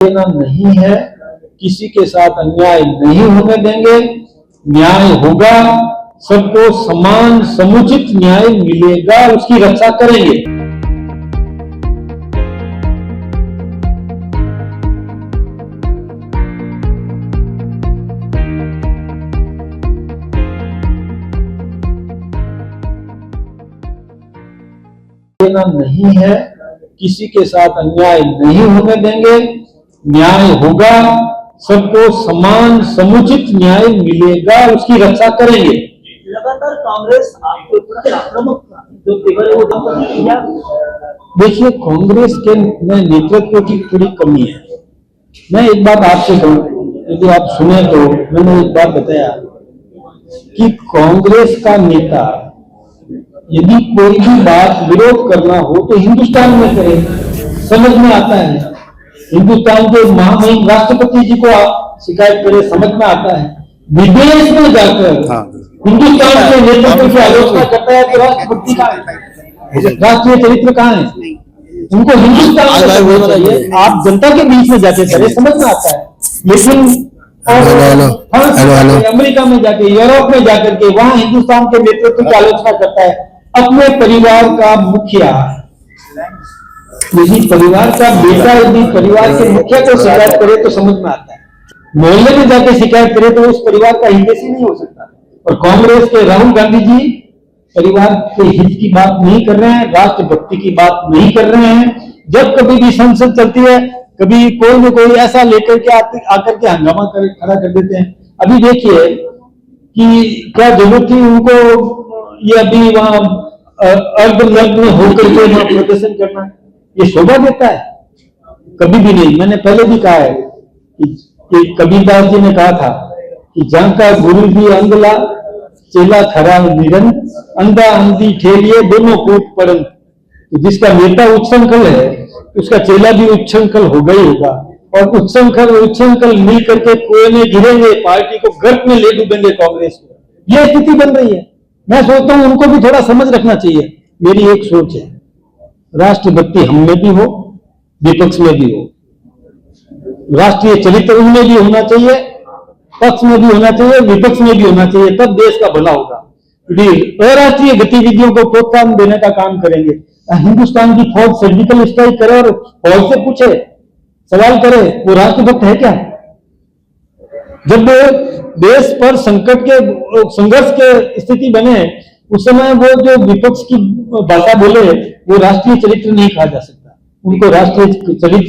देना नहीं है, किसी के साथ अन्याय नहीं होने देंगे, न्याय होगा, सबको समान समुचित न्याय मिलेगा, उसकी रक्षा करेंगे। देना नहीं है, किसी के साथ अन्याय नहीं होने देंगे, न्याय होगा, सबको समान समुचित न्याय मिलेगा, उसकी रक्षा करेंगे। लगातार कांग्रेस आपके ऊपर आक्रामक जो तेवर है वो देखिए, कांग्रेस के में नेतृत्व की थोड़ी कमी है। मैं एक बात आपसे कहूं, यदि आप सुने तो मैंने एक बात बताया कि कांग्रेस का नेता यदि कोई भी बात विरोध करना हो तो हिंदुस्तान में करे, समझ में आता है। हिंदुस्तान के महामहिम राष्ट्रपति जी को आप शिकायत करें, समझ में आता है। विदेश में जाकर हिंदुस्तान के नेतृत्व की आलोचना करता है कि राष्ट्रपति का राष्ट्रीय चरित्र कहाँ है, उनको हिंदुस्तान में करना चाहिए। आप जनता के बीच में जाके करें, समझ में आता है। लेकिन अमेरिका में जाके, यूरोप में जाकर के वहां हिंदुस्तान के नेतृत्व की आलोचना करता है। अपने परिवार का मुखिया, यदि परिवार का बेटा यदि परिवार के मुखिया को शिकायत करे तो समझ में आता है। मोहल्ले में जाके शिकायत करे तो उस परिवार का हितैषी नहीं हो सकता। और कांग्रेस के राहुल गांधी जी परिवार के हित की बात नहीं कर रहे हैं, राष्ट्रभक्ति की बात नहीं कर रहे हैं। जब कभी भी संसद चलती है, कभी कोई न कोई ऐसा लेकर के आकर के हंगामा खड़ा कर देते हैं। अभी देखिए कि क्या जरूरत थी उनको ये अभी वहां अर्धनग्न होकर के वहां प्रदर्शन करना, ये शोभा देता है? कभी भी नहीं। मैंने पहले भी कहा है कि कबीरदास जी ने कहा था कि जहां का गुरु भी अंधला चेला खरा निरन, अंधा अंधी ठेलिए दोनों कूट पड़न। जिसका नेता उच्छृंखल है उसका चेला भी उच्छृंखल होगा ही होगा, और उच्छृंखल मिल करके कुएं में गिरेंगे, पार्टी को गर्त में ले डूबेंगे कांग्रेस को। यह स्थिति बन रही है। मैं सोचता हूं उनको भी थोड़ा समझ रखना चाहिए। मेरी एक सोच है, राष्ट्रभक्ति हम में भी हो, विपक्ष में भी हो, राष्ट्रीय चरित्र उनमें भी होना चाहिए, पक्ष में भी होना चाहिए, विपक्ष में भी होना चाहिए, तब देश का भला होगा। अराष्ट्रीय गतिविधियों को प्रोत्साहन देने का काम करेंगे। हिंदुस्तान की फौज सर्जिकल स्ट्राइक करे और फौज से पूछे, सवाल करे, वो राष्ट्रभक्त है क्या? जब देश पर संकट के संघर्ष के स्थिति बने उस समय वो जो विपक्ष की भाषा बोले वो राष्ट्रीय चरित्र नहीं कहा जा सकता। उनको राष्ट्रीय चरित्र